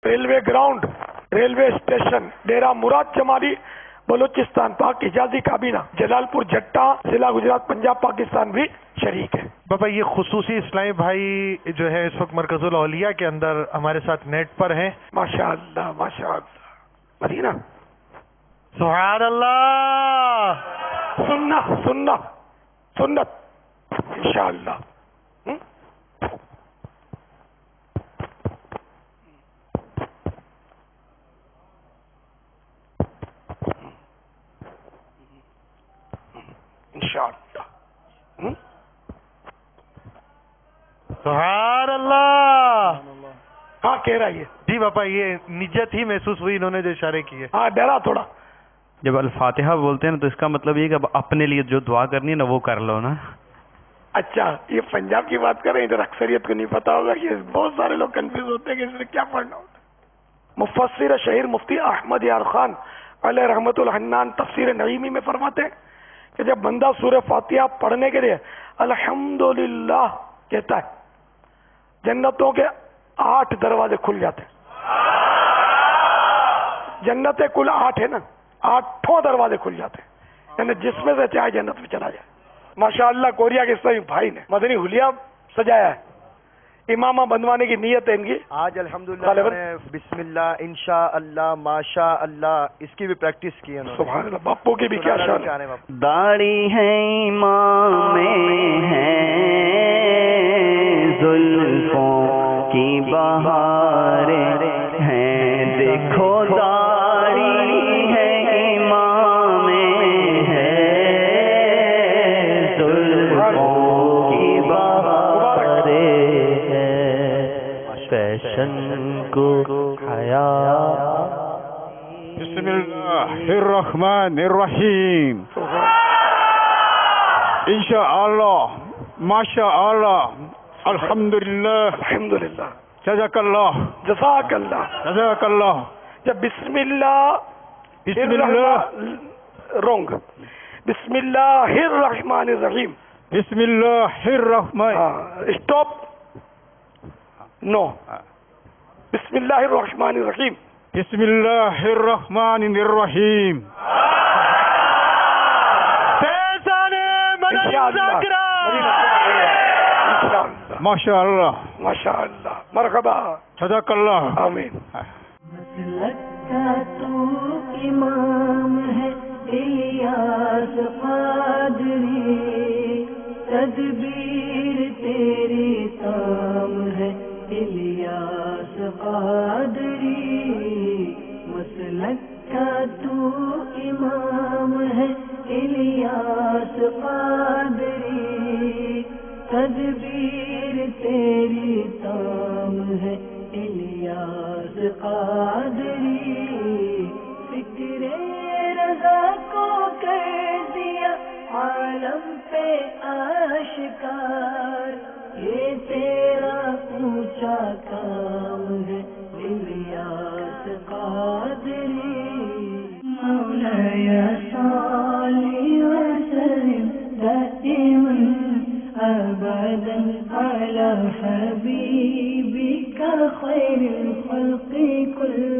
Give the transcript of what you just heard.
Railway ground, railway station, ڈیرہ مراد جمالی، بلوچستان پاک اجازی کابینہ، جلال پور جٹا، ضلع گجرات، پنجاب پاکستان بھی شریک ہے۔ بابا یہ خصوصی اسلامی بھائی جو ہے اس وقت مرکز الاولیاء کے اندر ہمارے ساتھ نیٹ پر ہیں۔ ماشاء اللہ ماشاء اللہ، مدینہ سبحان اللہ، سننا سننا سنت انشاءاللہ۔ انشاءاللہ سبحان اللہ۔ ہاں کہہ رہا ہے جی باپا یہ نجت ہی محسوس ہوئی انہوں نے جو اشارے کیے۔ ہاں ڈرا تھوڑا۔ جب الفاتحہ بولتے ہیں نا تو اس کا مطلب یہ کہ اب اپنے لیے جو دعا کرنی ہے نا وہ کر لو نا۔ اچھا یہ پنجاب کی بات کر رہے ہیں، ادھر اکثریت کو نہیں پتا ہوگا کہ بہت سارے لوگ کنفیوز ہوتے ہیں کہ اس میں کیا پڑھنا ہوتا ہے۔ مفسر شہیر مفتی احمد یار خان علیہ رحمت الحنان تفسیر نعیمی میں فرماتے ہیں کہ جب بندہ سورہ فاتحہ پڑھنے کے لیے الحمدللہ کہتا ہے، جنتوں کے 8 دروازے کھل جاتے ہیں۔ جنتیں کل 8 ہے نا، 8 دروازے کھل جاتے ہیں، یعنی جس میں سے چاہے جنت میں چلا جائے۔ ماشاءاللہ کوریا کے اسلامی بھائی نے مدنی حلیہ سجایا ہے، امامہ بنوانے کی نیت ہے ان کی آج الحمدللہ بسم اللہ انشاءاللہ ماشاءاللہ اس کی بھی پریکٹس کی ہے۔ سبحان اللہ، باپو کی بھی کیا شان ہے۔ داڑھی ہے امام ہے زلفوں کی بہاریں ہیں، دیکھو داڑھی ہے امام ہے زلفوں کی بہاریں ہیں، فیشن کو حیا۔ بسم اللہ الرحمن الرحیم، انشاءاللہ ماشاءاللہ الحمدللہ الحمدللہ، جزاک اللہ جزاک اللہ۔ جزاک اللہ۔ جب بسم اللہ بسم اللہ رونگ، بسم اللہ الرحمن الرحیم، بسم اللہ الرحمن، اسٹاپ نو، بسم اللہ الرحمن الرحیم، بسم اللہ الرحمن الرحیم۔ ماشاء اللہ ماشاء اللہ، مرحبا، جزاک اللہ، آمین۔ مسلک کا تو امام ہے الیاس قادری، تدبیر تیری تام ہے الیاس قادری، مسلک کا تو امام ہے الیاس قادری، تدبیر تیری تام ہے الیاس قادری، فکر رضا کو کر دیا عالم پہ آشکار، یہ تیرا اونچا کام ہے الیاس قادری، مولایا صلی وسلم دائما ابدا على حبيبك خير الخلق كلهم۔